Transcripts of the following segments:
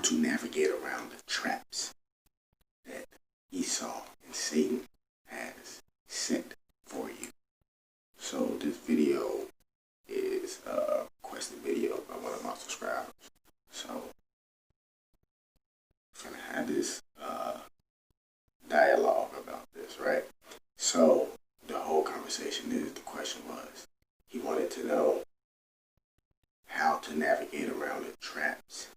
to navigate around the traps that Esau and Satan has set for you. So this video is a requested video by one of my subscribers. So I'm gonna have this dialogue about this, right? So the whole conversation is, the question was, he wanted to know how to navigate around the traps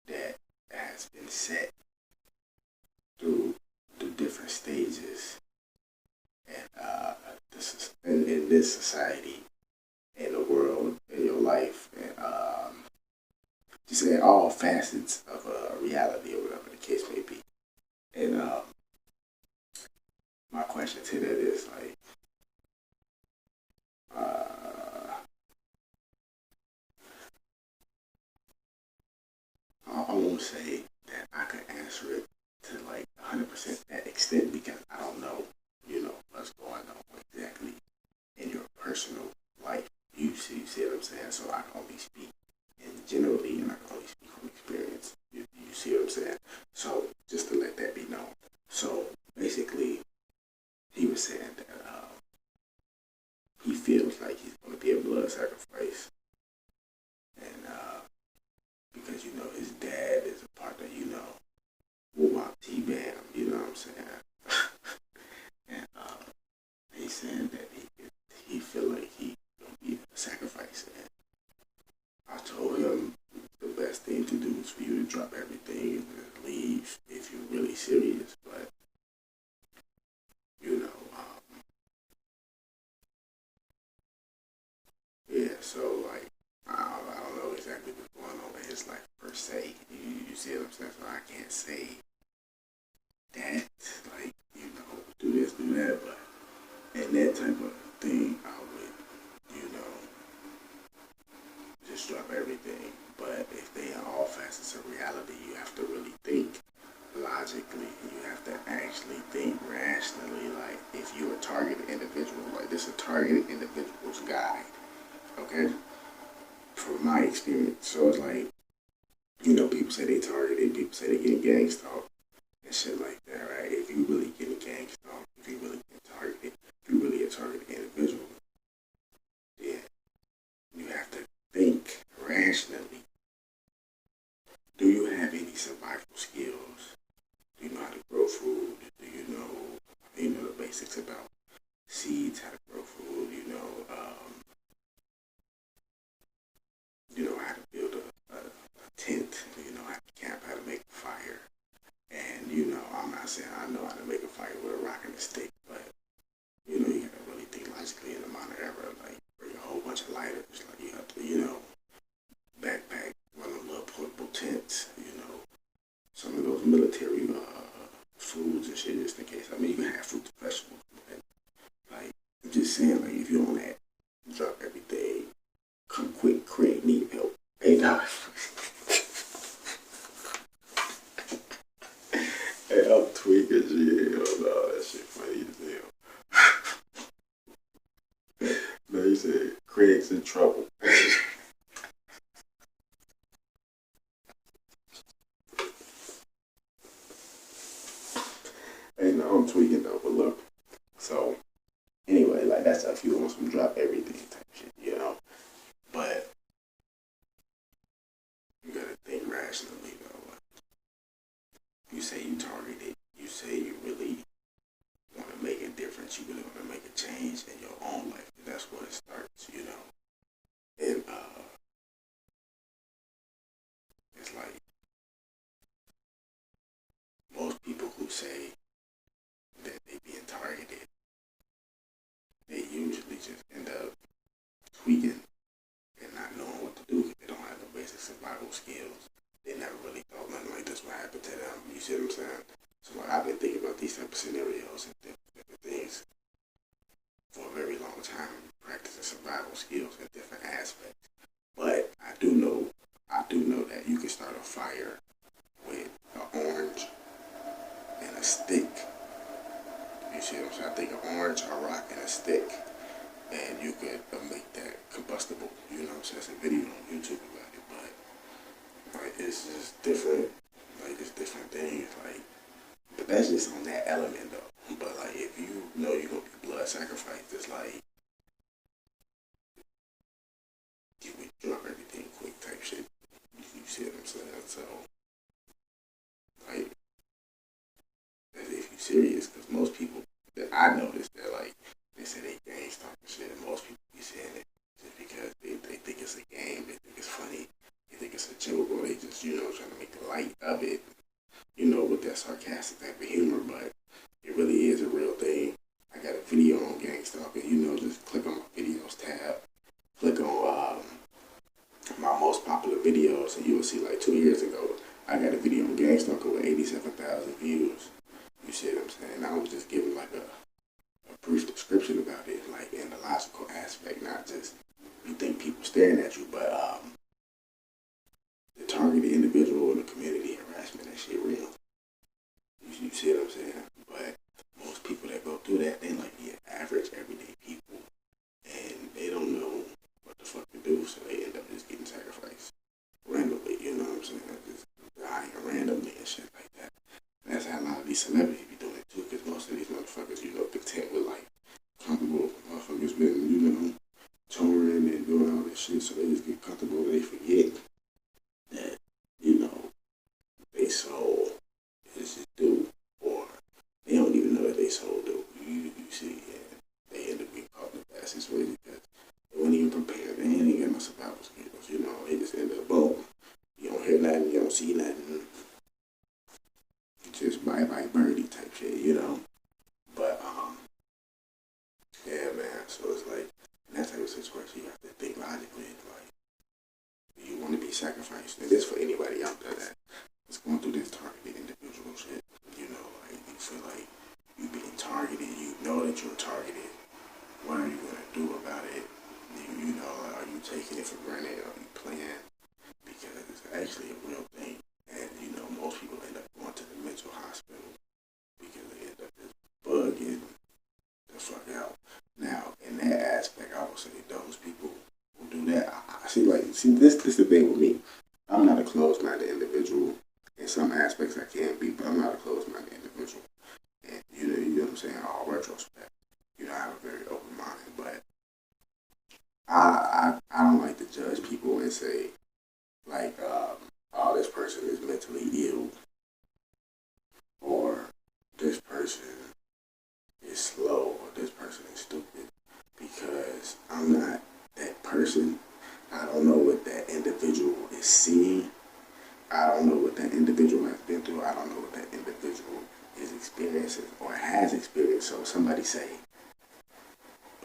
that has been set through the different stages and in this society, in the world, in your life, and just in all facets of reality or whatever the case may be. And my question to that is like, I won't say that I could answer it to like 100% that extent, because I don't know, what's going on exactly in your personal life. You see what I'm saying? So I can only speak in generally, and I can only speak from experience. You see what I'm saying? So just to let that be known. So basically, he was saying that he feels like he's going to be a blood sacrifice, and because his dad is a part of Woo-Wop T-Bam, you know what I'm saying? And he's saying that he feel like he gonna be a sacrifice, and I told him the best thing to do is for you to drop everything and just leave if you're really serious. But yeah, so like I don't know exactly what's going on in his life per se. You see what I'm saying? So I can't say that, like, do this, do that, but in that type of thing, I would, just drop everything. But if they are all facets of reality, you have to really think logically. You have to actually think rationally. Like, if you're a targeted individual, like this is a targeted individual's guide, okay? From my experience. So it's like, people say they targeted, people say they getting gang stalked and shit like that, right? If you really getting gang stalked, if you really get targeted, if you really a targeted individual, then you have to think rationally. Do you have any survival skills? Do you know how to grow food? Do you know the basics about seeds, how to grow food? How to build a tent. How to camp, how to make a fire. And I'm not saying I know how to make a fire with a rock and a stick, but you gotta really think logically in the modern era. Like, bring a whole bunch of lighters. Like, you have to backpack one of the little portable tents. Some of those military foods and shit, just in case. I mean, you can have fruits and vegetables, but like, I'm just saying, like, if you on that, drop everything, come quick, Craig, need help. Hey, nah. Hey, I'm tweaking shit. No, that shit funny as hell. No, you said Craig's in trouble. Hey, no, I'm tweaking though, but look. So, anyway, like, that's if you want some drop everything type shit, But you gotta think rationally, though. You say you targeted, you say you really want to make a difference, you really want to make a change in your own life. And that's where it starts, And it's like most people who say that they being targeted, they usually just end up tweaking and not knowing what to do. They don't have no basic survival skills. They never really thought nothing like this would happen to them. You see what I'm saying? So like, I've been thinking about these type of scenarios and different things for a very long time, practicing survival skills in different aspects. But I do know that you can start a fire with an orange and a stick. You see what I'm saying? I think an orange, a rock, and a stick, and you could make that combustible. You know what I'm saying? There's a video on YouTube about it, but like, it's So, like, if you're serious, because most people that I noticed that, like, they say they gang stalk and shit, and most people be saying it just because they think it's a game, they think it's funny, they think it's a joke, or they just, trying to make light of it, with that sarcastic type of humor, but it really is a real thing. I got a video on gang stalking, just click on my videos tab, click on my most popular videos, and you'll see like 2 years ago, I got a video on gang stalking with 87,000 views. You see what I'm saying? I was just giving like a brief description about it, like in the logical aspect, not just you think people staring at you, but the targeted individual in the community harassment, that shit real. You see what I'm saying? But most people that go through that, they like the average everyday people, and they don't know what the fuck to do, so they end up just getting sacrificed randomly. You know what I'm saying? Just dying randomly and shit like that. And that's how a lot of these celebrities be doing it too, because most of these motherfuckers, content with like comfortable. Motherfuckers been, touring and doing all this shit, so they just get comfortable and they forget that, they soul is just due, or they don't even know that they soul due. You see, and they end up getting caught in the fastest way because they weren't even prepared. They ain't got no survival skills, they just end up boom. You don't hear nothing, you don't see nothing. Just bye bye birdie type shit. But yeah, man. So it's like in that type of situation, you have to think logically. Like, do you want to be sacrificed? And this for anybody out there that is going through this targeted individual shit. Like you feel like you being targeted. You know that you're targeted. What are you gonna do about it? Like, are you taking it for granted? Are you playing? Because it's actually a real thing. And most people end up going to the mental hospital because they end up just bugging the fuck out. Now, in that aspect, I would say those people who do that, I see, this the thing with me. I'm not a closed-minded individual. In some aspects, I can be, but I'm not a closed-minded individual. And, you know what I'm saying, all retrospect. I have a very open mind, but I don't like to judge people and say, like, oh, this person is mentally ill, or this person is slow, or this person is stupid, because I'm not that person. I don't know what that individual is seeing. I don't know what that individual has been through. I don't know what that individual is experiencing or has experienced. So somebody say,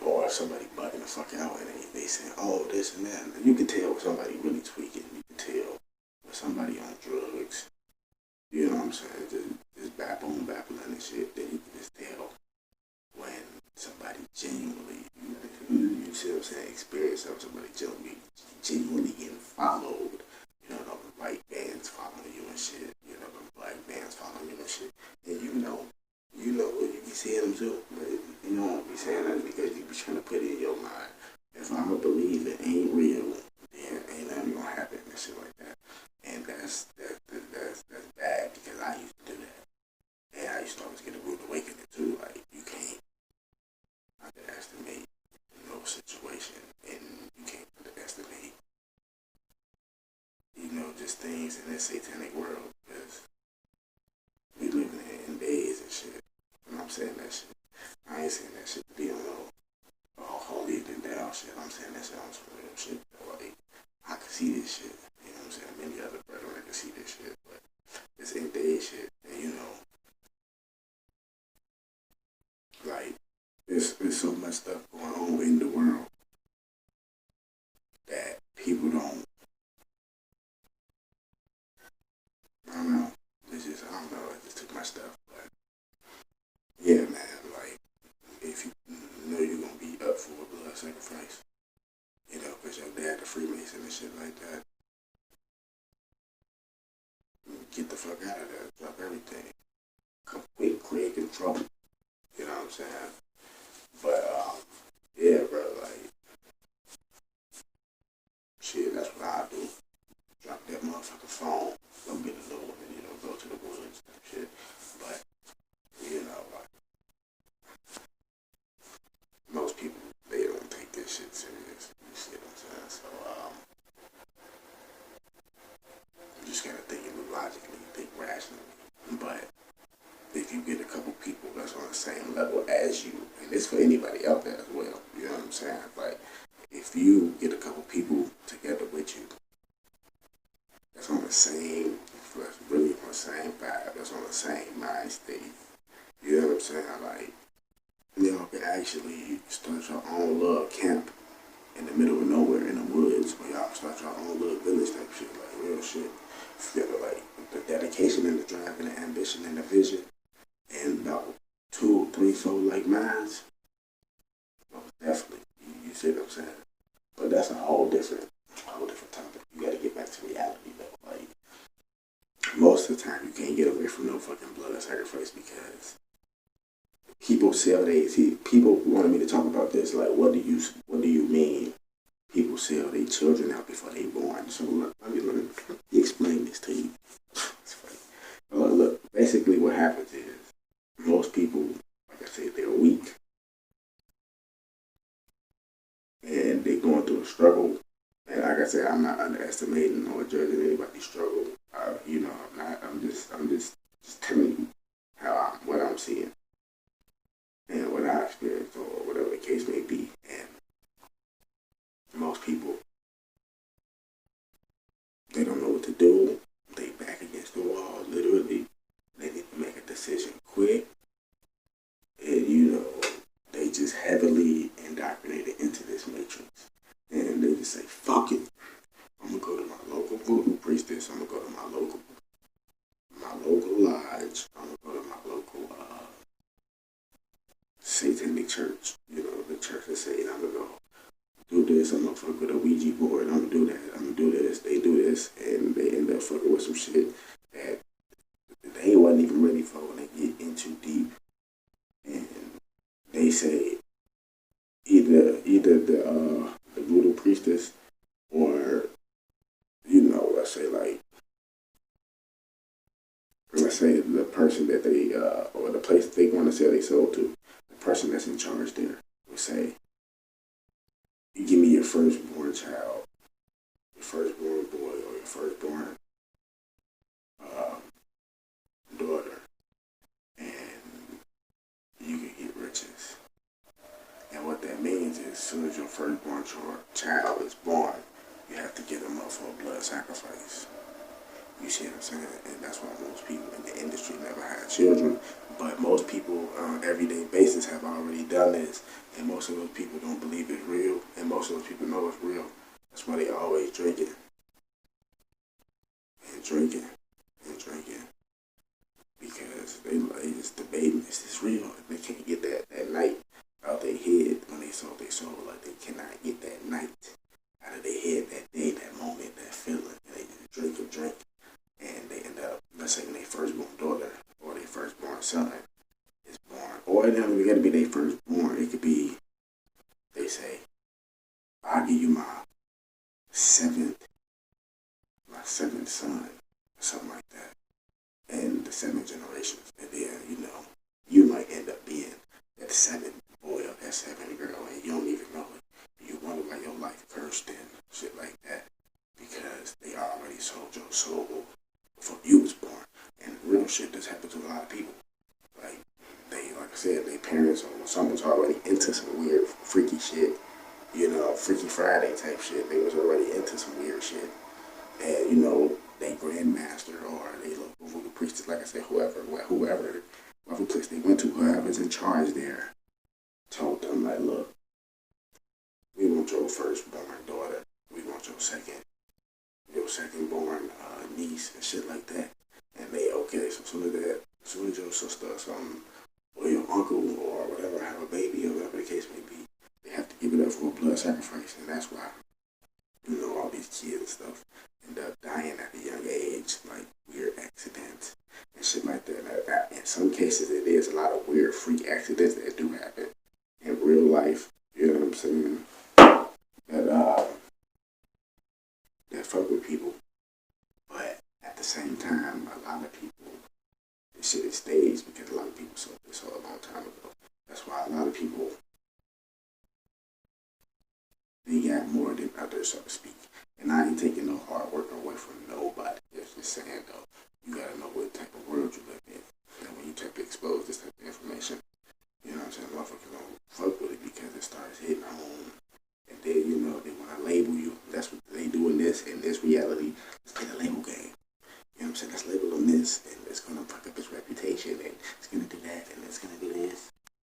or somebody bugging the fuck out, and they say, oh, this and that. And you can tell when somebody really tweaking. You can tell when somebody on drugs. You know what I'm saying? Just babbling and shit. Then you can just tell when somebody genuinely, you see what I'm saying, experience of somebody genuinely getting followed. The white bands following you and shit. The black bands following you and shit. And you be seeing them too. But you don't be saying that because you be trying to put it in your mind. If I don't believe it ain't real, then ain't nothing gonna happen and shit like that. And that's bad because I used to do that. And I used to always get a rude awakening too. Like, you can't underestimate no situation, and you can't underestimate, just things in this satanic world, because we living in days and shit. And I'm saying that shit. I ain't saying that shit to be on no holy than thou shit. I'm saying that shit on some real shit. Like, I can see this shit. You know what I'm saying? Many other brethren can see this shit, but it's in days shit. And like, there's so much stuff going on in the world that people don't. I don't know. I don't know. It's just too much stuff. But yeah, man. Like, if you know you're gonna be up for a blood sacrifice, because your dad a Freemason and shit like that, get the fuck out of there. Drop everything. Come quick, control. You know what I'm saying? But yeah, bro. Like, shit. That's what I do. Drop that motherfucking phone. Go get a little one. Go to the woods and shit. But like, most people, they don't take this shit serious. You see what I'm saying? So you just gotta think for anybody out there as well. You know what I'm saying? Like, if you get a couple people together with you that's on the same, that's really on the same vibe, that's on the same mind state, you know what I'm saying? Like, y'all can actually start your own little camp in the middle of nowhere in the woods, where y'all start your own little village type shit, like real shit. You know, like the dedication and the drive and the ambition and the vision, and about 2, 3, 4 like minds. Definitely, you see what I'm saying? But that's a whole different topic. You got to get back to reality though. Like, most of the time, you can't get away from no fucking blood sacrifice, because people sell they. See, people wanted me to talk about this. Like, what do you mean? People sell their children out before they born. So let me explain this to you. It's funny. Look, basically what happens is most people, like I said, they're weak and they're going through a struggle. And like I said, I'm not underestimating or judging anybody's struggle. You know, I'm not. I'm just telling you what I'm seeing and what I experienced, or whatever the case may be. And most people, they don't know what to do. They back against the wall, literally. They need to make a decision quick. And, you know, they just heavily indoctrinated into this matrix. And they just say, fuck it. I'm going to go to my local voodoo priestess. I'm going to go to my local lodge. I'm going to go to my local satanic church. You know, the church that say, I'm going to go do this, I'm gonna fuck with a Ouija board, I'm gonna do that, I'm gonna do this, they do this, and they end up fucking with some shit that they wasn't even ready for when they get in too deep. And they say either the voodoo priestess, or, you know, let's say the person that they or the place that they want to sell their soul to, the person that's in charge there will say, you give me your firstborn child, your firstborn boy, or your firstborn daughter, and you can get riches. And what that means is, as soon as your firstborn child is born, you have to get them up for a blood sacrifice. You see what I'm saying? And that's why most people in the industry never had children. But most people on an everyday basis have already done this. And most of those people don't believe it's real. And most of those people know it's real. That's why they always drinking. And drinking. And drinking. Because they just debating, is this real? They can't get that night out their head when they sold their soul. Like, they cannot get that night out of their head, that day, that moment, that feeling. And they just drink and drink. And they end up, let's say, when their firstborn daughter or their firstborn son is born, or it doesn't even got to be their firstborn. It could be, they say, I'll give you my seventh son, or something like that, and the 7 generations, and then, you know, you might end up being that 7th boy or that 7th girl, and you don't even know it. You wonder why your life cursed and shit like that, because they already sold your soul before you was born. And real shit just happened to a lot of people. Like I said, their parents or someone's already into some weird, freaky shit. You know, Freaky Friday type shit. They was already into some weird shit. And, you know, they grandmaster or they local voodoo priestess, like I said, whoever place they went to, whoever's in charge there, told them, like, look, we want your firstborn daughter. We want your second-born niece and shit like that. And they, okay, so as soon as your sister or something, or your uncle or whatever have a baby or whatever the case may be, they have to give it up for a blood sacrifice. And that's why, you know, all these kids and stuff end up dying at a young age, like weird accidents and shit like that. In some cases, it is a lot of weird freak accidents that do happen in real life. You know what I'm saying? That fuck with people. But at the same time, a lot of people, this shit is staged because a lot of people saw this a long time ago. That's why a lot of people, they got more than others, so to speak. And I ain't taking no hard work away from nobody. It's just saying, though, you gotta know what type of world you live in. And when you type of expose this type of information, you know what I'm saying, motherfuckers don't fuck starts hitting home